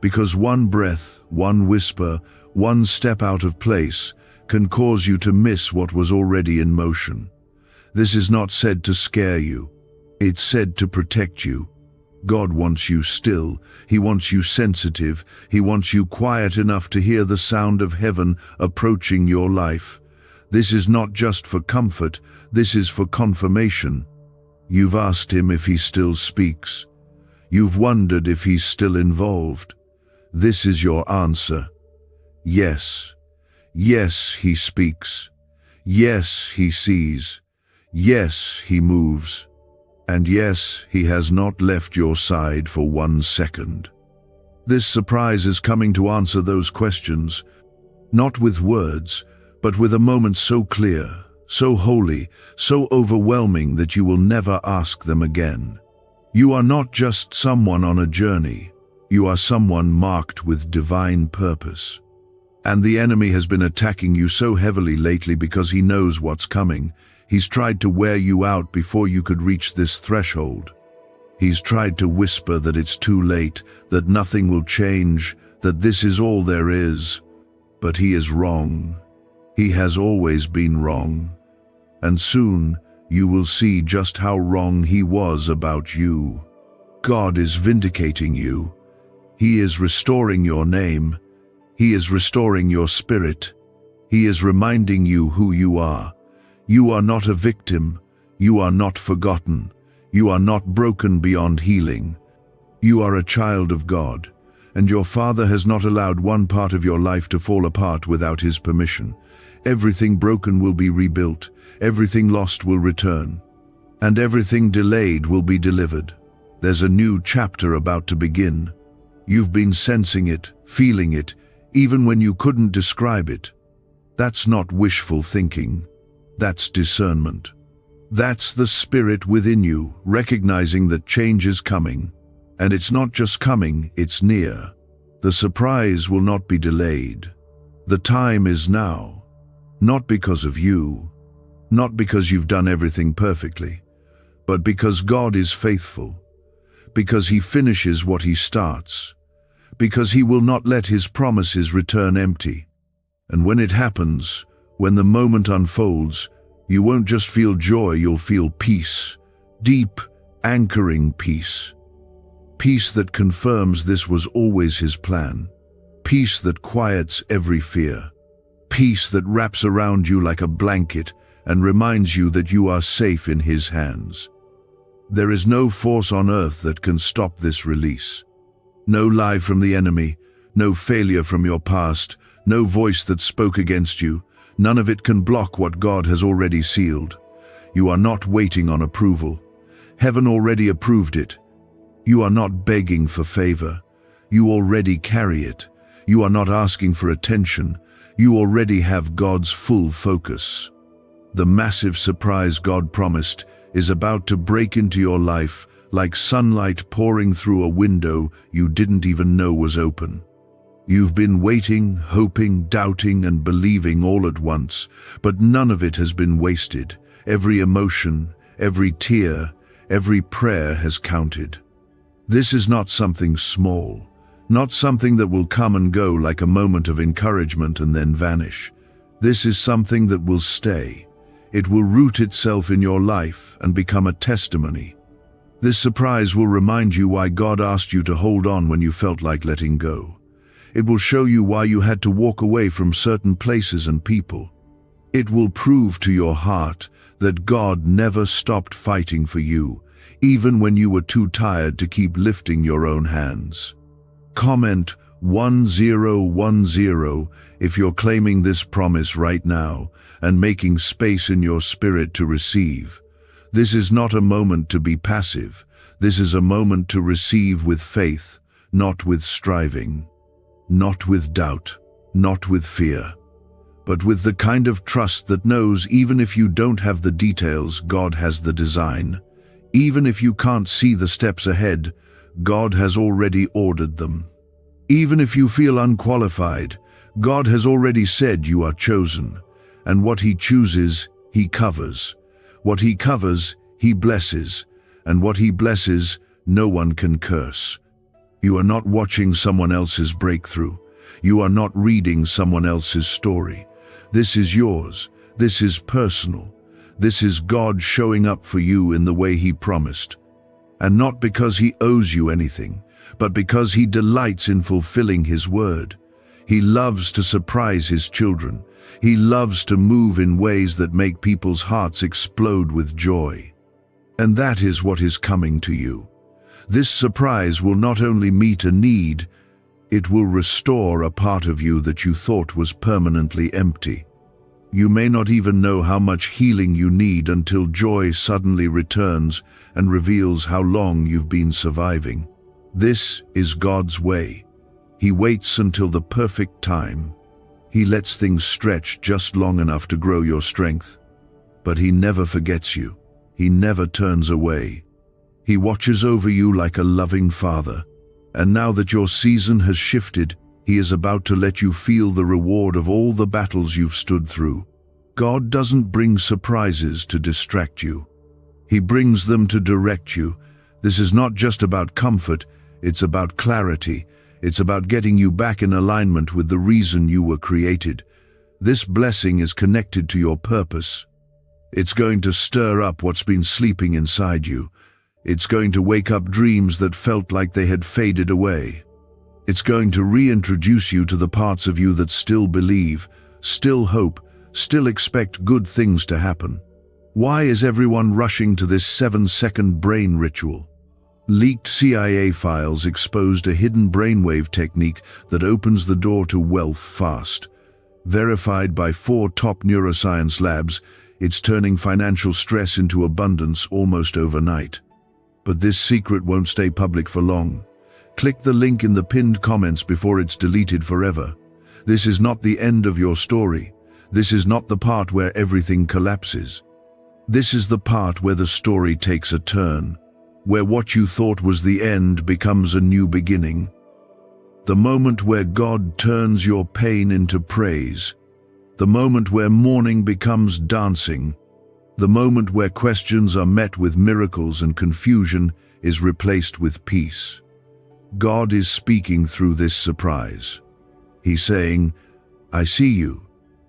Because one breath, one whisper, one step out of place can cause you to miss what was already in motion. This is not said to scare you. It's said to protect you. God wants you still. He wants you sensitive. He wants you quiet enough to hear the sound of heaven approaching your life. This is not just for comfort. This is for confirmation. You've asked Him if He still speaks. You've wondered if He's still involved. This is your answer. Yes. Yes, He speaks. Yes, He sees. Yes, He moves. And yes, He has not left your side for 1 second. This surprise is coming to answer those questions, not with words, but with a moment so clear, so holy, so overwhelming that you will never ask them again. You are not just someone on a journey. You are someone marked with divine purpose. And the enemy has been attacking you so heavily lately because he knows what's coming. He's tried to wear you out before you could reach this threshold. He's tried to whisper that it's too late, that nothing will change, that this is all there is. But he is wrong. He has always been wrong. And soon you will see just how wrong he was about you. God is vindicating you. He is restoring your name. He is restoring your spirit. He is reminding you who you are. You are not a victim. You are not forgotten. You are not broken beyond healing. You are a child of God, and your Father has not allowed one part of your life to fall apart without His permission. Everything broken will be rebuilt, everything lost will return, and everything delayed will be delivered. There's a new chapter about to begin. You've been sensing it, feeling it, even when you couldn't describe it. That's not wishful thinking. That's discernment. That's the spirit within you, recognizing that change is coming. And it's not just coming, it's near. The surprise will not be delayed. The time is now. Not because of you, not because you've done everything perfectly, but because God is faithful, because He finishes what He starts, because He will not let His promises return empty. And when it happens, when the moment unfolds, you won't just feel joy, you'll feel peace, deep, anchoring peace. Peace that confirms this was always His plan. Peace that quiets every fear. Peace that wraps around you like a blanket and reminds you that you are safe in His hands. There is no force on earth that can stop this release. No lie from the enemy, no failure from your past, no voice that spoke against you. None of it can block what God has already sealed. You are not waiting on approval. Heaven already approved it. You are not begging for favor. You already carry it. You are not asking for attention. You already have God's full focus. The massive surprise God promised is about to break into your life like sunlight pouring through a window you didn't even know was open. You've been waiting, hoping, doubting, and believing all at once, but none of it has been wasted. Every emotion, every tear, every prayer has counted. This is not something small, not something that will come and go like a moment of encouragement and then vanish. This is something that will stay. It will root itself in your life and become a testimony. This surprise will remind you why God asked you to hold on when you felt like letting go. It will show you why you had to walk away from certain places and people. It will prove to your heart that God never stopped fighting for you, even when you were too tired to keep lifting your own hands. Comment 1010 if you're claiming this promise right now and making space in your spirit to receive. This is not a moment to be passive. This is a moment to receive with faith, not with striving, not with doubt, not with fear, but with the kind of trust that knows even if you don't have the details, God has the design. Even if you can't see the steps ahead, God has already ordered them. Even if you feel unqualified, God has already said you are chosen, and what He chooses, He covers. What He covers, He blesses, and what He blesses, no one can curse. You are not watching someone else's breakthrough. You are not reading someone else's story. This is yours. This is personal. This is God showing up for you in the way He promised. And not because He owes you anything, but because He delights in fulfilling His word. He loves to surprise His children. He loves to move in ways that make people's hearts explode with joy. And that is what is coming to you. This surprise will not only meet a need, it will restore a part of you that you thought was permanently empty. You may not even know how much healing you need until joy suddenly returns and reveals how long you've been surviving. This is God's way. He waits until the perfect time. He lets things stretch just long enough to grow your strength. But he never forgets you. He never turns away. He watches over you like a loving father. And now that your season has shifted, he is about to let you feel the reward of all the battles you've stood through. God doesn't bring surprises to distract you. He brings them to direct you. This is not just about comfort, it's about clarity. It's about getting you back in alignment with the reason you were created. This blessing is connected to your purpose. It's going to stir up what's been sleeping inside you. It's going to wake up dreams that felt like they had faded away. It's going to reintroduce you to the parts of you that still believe, still hope, still expect good things to happen. Why is everyone rushing to this 7-second brain ritual? Leaked CIA files exposed a hidden brainwave technique that opens the door to wealth fast. Verified by 4 top neuroscience labs, it's turning financial stress into abundance almost overnight. But this secret won't stay public for long. Click the link in the pinned comments before it's deleted forever. This is not the end of your story. This is not the part where everything collapses. This is the part where the story takes a turn, where what you thought was the end becomes a new beginning. The moment where God turns your pain into praise. The moment where mourning becomes dancing. The moment where questions are met with miracles and confusion is replaced with peace. God is speaking through this surprise. He's saying, I see you.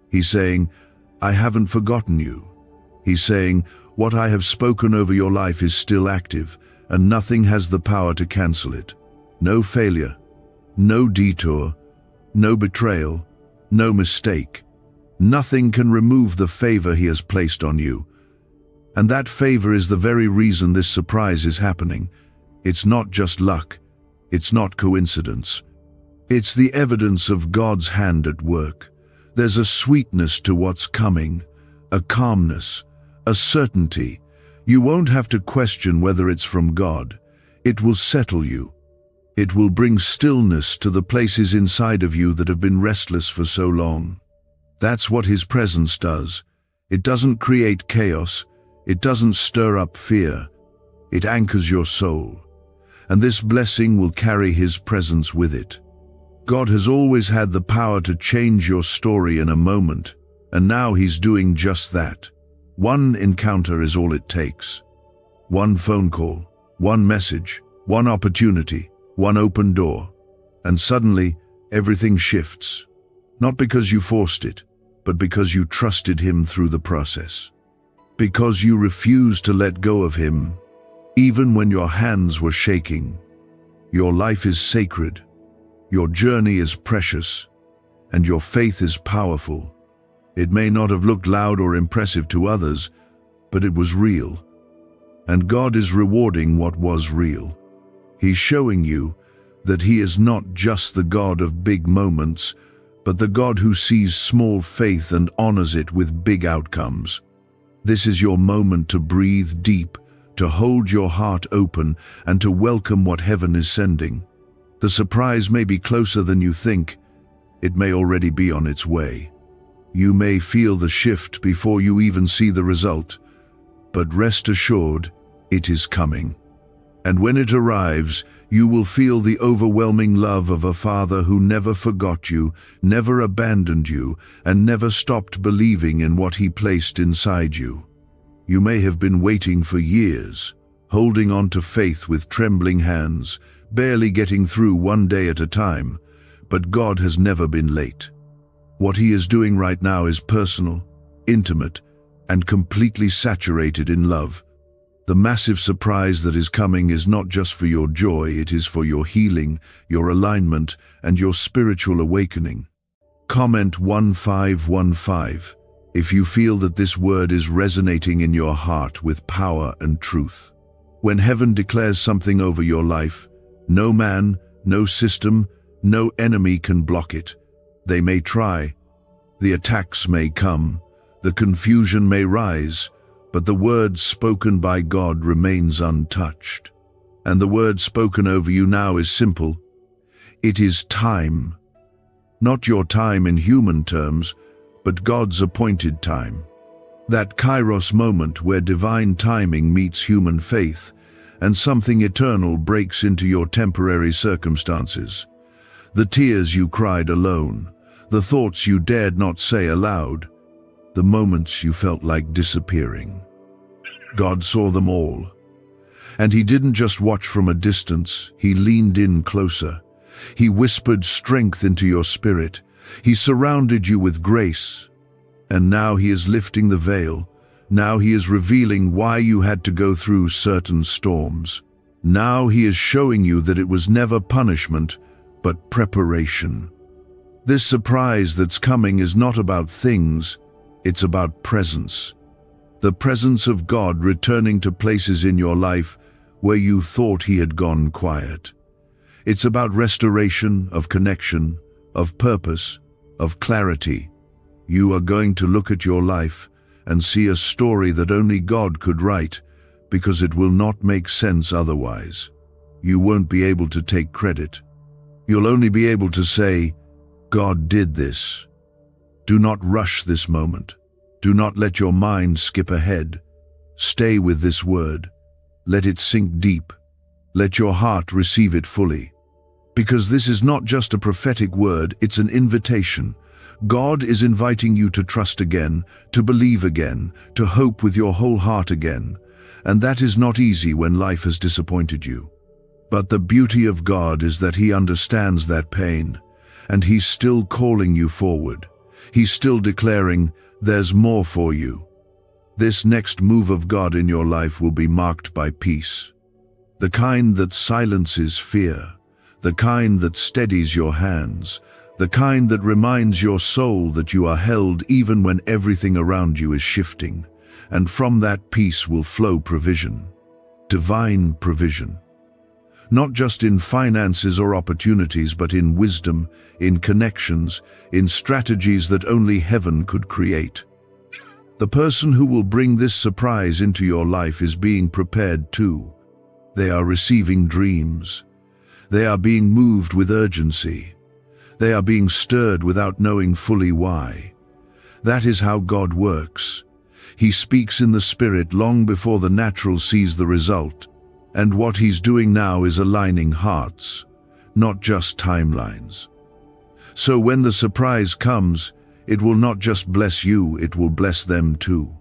He's saying, I haven't forgotten you. He's saying, what I have spoken over your life is still active, and nothing has the power to cancel it. No failure, no detour, no betrayal, no mistake. Nothing can remove the favor he has placed on you. And that favor is the very reason this surprise is happening. It's not just luck. It's not coincidence. It's the evidence of God's hand at work. There's a sweetness to what's coming, a calmness, a certainty. You won't have to question whether it's from God. It will settle you. It will bring stillness to the places inside of you that have been restless for so long. That's what His presence does. It doesn't create chaos. It doesn't stir up fear. It anchors your soul. And this blessing will carry His presence with it. God has always had the power to change your story in a moment, and now He's doing just that. One encounter is all it takes. One phone call, one message, one opportunity, one open door, and suddenly everything shifts. Not because you forced it, but because you trusted Him through the process. Because you refused to let go of Him, even when your hands were shaking. Your life is sacred, your journey is precious, and your faith is powerful. It may not have looked loud or impressive to others, but it was real. And God is rewarding what was real. He's showing you that He is not just the God of big moments, but the God who sees small faith and honors it with big outcomes. This is your moment to breathe deep, to hold your heart open, and to welcome what heaven is sending. The surprise may be closer than you think. It may already be on its way. You may feel the shift before you even see the result, but rest assured, it is coming. And when it arrives, you will feel the overwhelming love of a Father who never forgot you, never abandoned you, and never stopped believing in what He placed inside you. You may have been waiting for years, holding on to faith with trembling hands, barely getting through one day at a time, but God has never been late. What He is doing right now is personal, intimate, and completely saturated in love. The massive surprise that is coming is not just for your joy, it is for your healing, your alignment, and your spiritual awakening. Comment 1515 if you feel that this word is resonating in your heart with power and truth. When heaven declares something over your life, no man, no system, no enemy can block it. They may try, the attacks may come, the confusion may rise, but the word spoken by God remains untouched. And the word spoken over you now is simple. It is time. Not your time in human terms, but God's appointed time. That kairos moment where divine timing meets human faith and something eternal breaks into your temporary circumstances. The tears you cried alone, the thoughts you dared not say aloud, the moments you felt like disappearing. God saw them all. And he didn't just watch from a distance, he leaned in closer. He whispered strength into your spirit. He surrounded you with grace. And now he is lifting the veil. Now he is revealing why you had to go through certain storms. Now he is showing you that it was never punishment, but preparation. This surprise that's coming is not about things, it's about presence. The presence of God returning to places in your life where you thought he had gone quiet. It's about restoration of connection, of purpose, of clarity. You are going to look at your life and see a story that only God could write, because it will not make sense otherwise. You won't be able to take credit. You'll only be able to say, God did this. Do not rush this moment. Do not let your mind skip ahead. Stay with this word. Let it sink deep. Let your heart receive it fully. Because this is not just a prophetic word, it's an invitation. God is inviting you to trust again, to believe again, to hope with your whole heart again. And that is not easy when life has disappointed you. But the beauty of God is that he understands that pain, and he's still calling you forward. He's still declaring, there's more for you. This next move of God in your life will be marked by peace. The kind that silences fear, the kind that steadies your hands, the kind that reminds your soul that you are held even when everything around you is shifting. And from that peace will flow provision, divine provision. Not just in finances or opportunities, but in wisdom, in connections, in strategies that only heaven could create. The person who will bring this surprise into your life is being prepared too. They are receiving dreams. They are being moved with urgency. They are being stirred without knowing fully why. That is how God works. He speaks in the Spirit long before the natural sees the result. And what he's doing now is aligning hearts, not just timelines. So when the surprise comes, it will not just bless you, it will bless them too.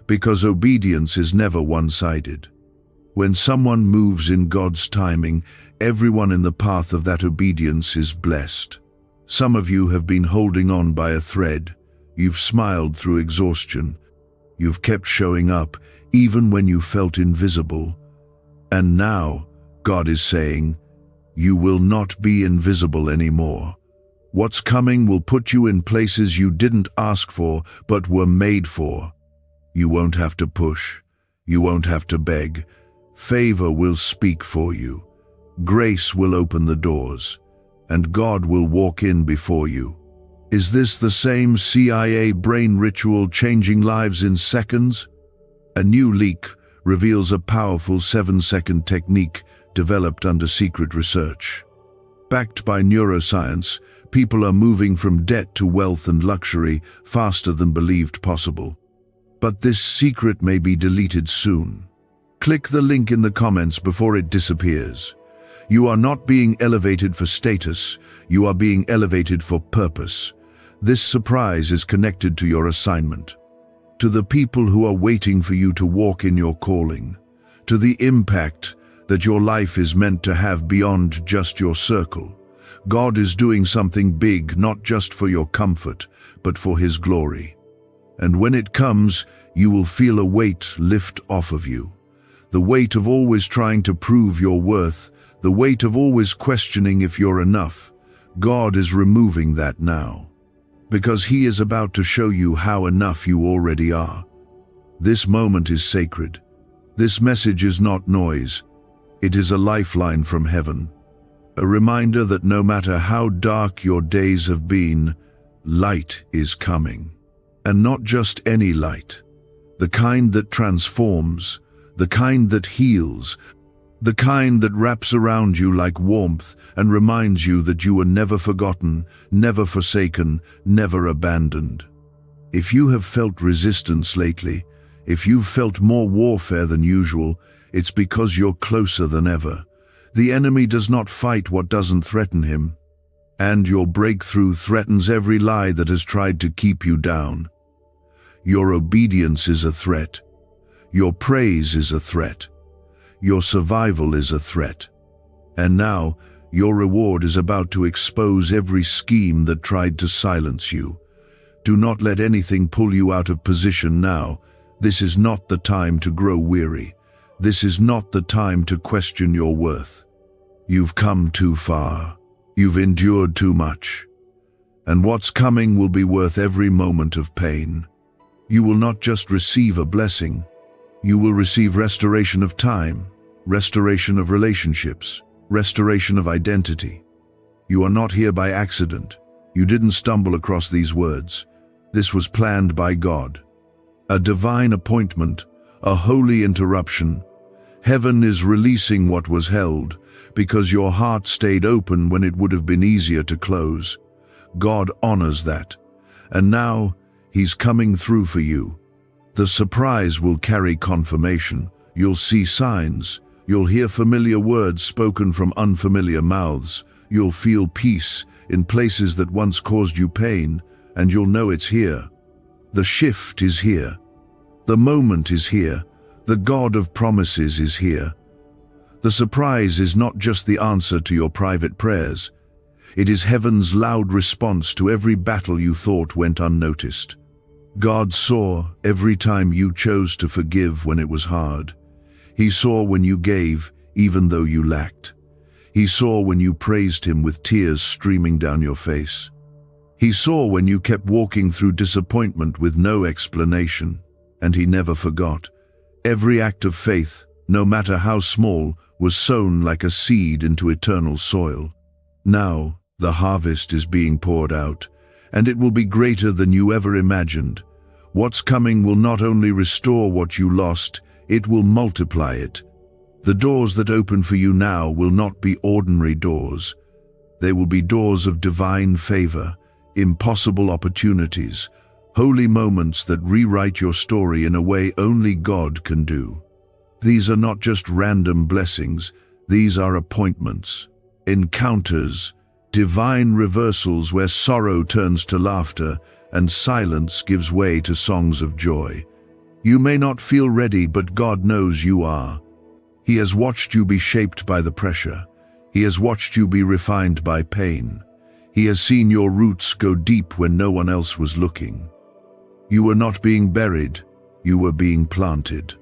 Because obedience is never one-sided. When someone moves in God's timing, everyone in the path of that obedience is blessed. Some of you have been holding on by a thread. You've smiled through exhaustion. You've kept showing up, even when you felt invisible. And now, God is saying, you will not be invisible anymore. What's coming will put you in places you didn't ask for, but were made for. You won't have to push. You won't have to beg. Favor will speak for you. Grace will open the doors. And God will walk in before you. Is this the same CIA brain ritual changing lives in seconds? A new leak reveals a powerful 7-second technique developed under secret research. Backed by neuroscience, people are moving from debt to wealth and luxury faster than believed possible. But this secret may be deleted soon. Click the link in the comments before it disappears. You are not being elevated for status, you are being elevated for purpose. This surprise is connected to your assignment. To the people who are waiting for you to walk in your calling. To the impact that your life is meant to have beyond just your circle. God is doing something big, not just for your comfort, but for his glory. And when it comes, you will feel a weight lift off of you. The weight of always trying to prove your worth, the weight of always questioning if you're enough. God is removing that now. Because he is about to show you how enough you already are. This moment is sacred. This message is not noise. It is a lifeline from heaven. A reminder that no matter how dark your days have been, light is coming. And not just any light. The kind that transforms, the kind that heals, the kind that wraps around you like warmth and reminds you that you were never forgotten, never forsaken, never abandoned. If you have felt resistance lately, if you've felt more warfare than usual, it's because you're closer than ever. The enemy does not fight what doesn't threaten him. And your breakthrough threatens every lie that has tried to keep you down. Your obedience is a threat. Your praise is a threat. Your survival is a threat. And now, your reward is about to expose every scheme that tried to silence you. Do not let anything pull you out of position now. This is not the time to grow weary. This is not the time to question your worth. You've come too far. You've endured too much. And what's coming will be worth every moment of pain. You will not just receive a blessing. You will receive restoration of time, restoration of relationships, restoration of identity. You are not here by accident. You didn't stumble across these words. This was planned by God. A divine appointment, a holy interruption. Heaven is releasing what was held, because your heart stayed open when it would have been easier to close. God honors that. And now, He's coming through for you. The surprise will carry confirmation. You'll see signs. You'll hear familiar words spoken from unfamiliar mouths. You'll feel peace in places that once caused you pain, and you'll know it's here. The shift is here. The moment is here. The God of promises is here. The surprise is not just the answer to your private prayers. It is heaven's loud response to every battle you thought went unnoticed. God saw every time you chose to forgive when it was hard. He saw when you gave, even though you lacked. He saw when you praised Him with tears streaming down your face. He saw when you kept walking through disappointment with no explanation, and He never forgot. Every act of faith, no matter how small, was sown like a seed into eternal soil. Now, the harvest is being poured out, and it will be greater than you ever imagined. What's coming will not only restore what you lost, it will multiply it. The doors that open for you now will not be ordinary doors. They will be doors of divine favor, impossible opportunities, holy moments that rewrite your story in a way only God can do. These are not just random blessings, these are appointments, encounters, divine reversals where sorrow turns to laughter and silence gives way to songs of joy. You may not feel ready, but God knows you are. He has watched you be shaped by the pressure. He has watched you be refined by pain. He has seen your roots go deep when no one else was looking. You were not being buried, you were being planted.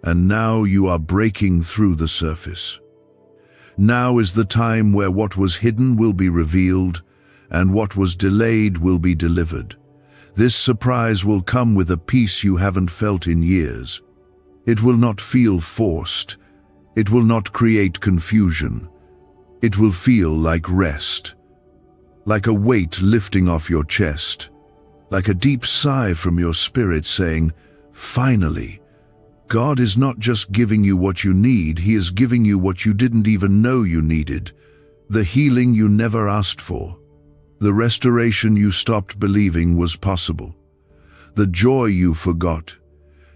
And now you are breaking through the surface. Now is the time where what was hidden will be revealed, and what was delayed will be delivered. This surprise will come with a peace you haven't felt in years. It will not feel forced. It will not create confusion. It will feel like rest, like a weight lifting off your chest, like a deep sigh from your spirit saying, finally. God is not just giving you what you need, He is giving you what you didn't even know you needed, the healing you never asked for, the restoration you stopped believing was possible, the joy you forgot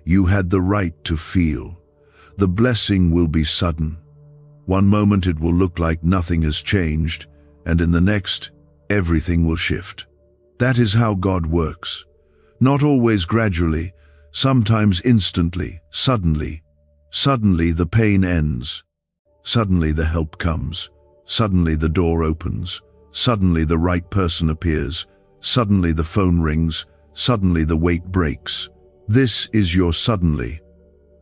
you had the right to feel. The blessing will be sudden. One moment it will look like nothing has changed, and in the next, everything will shift. That is how God works. Not always gradually, sometimes instantly, suddenly. Suddenly the pain ends. Suddenly the help comes. Suddenly the door opens. Suddenly the right person appears. Suddenly the phone rings. Suddenly the weight breaks. This is your suddenly.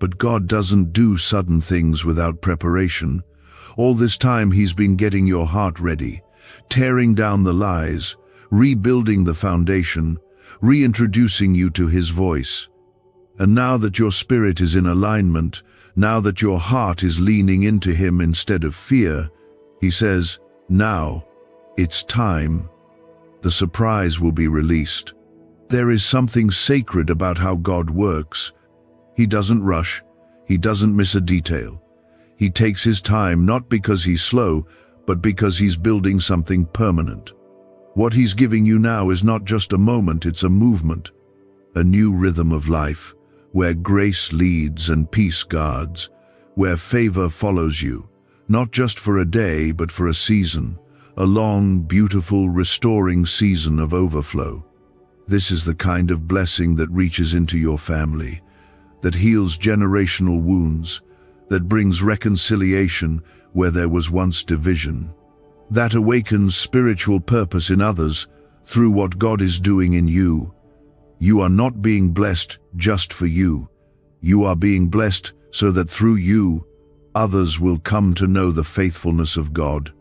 But God doesn't do sudden things without preparation. All this time He's been getting your heart ready, tearing down the lies, rebuilding the foundation, reintroducing you to His voice. And now that your spirit is in alignment, now that your heart is leaning into Him instead of fear, He says, now, it's time. The surprise will be released. There is something sacred about how God works. He doesn't rush. He doesn't miss a detail. He takes His time not because He's slow, but because He's building something permanent. What He's giving you now is not just a moment, it's a movement. a new rhythm of life, where grace leads and peace guards, where favor follows you, not just for a day but for a season, a long, beautiful, restoring season of overflow. This is the kind of blessing that reaches into your family, that heals generational wounds, that brings reconciliation where there was once division, that awakens spiritual purpose in others through what God is doing in you. You are not being blessed just for you. You are being blessed so that through you, others will come to know the faithfulness of God.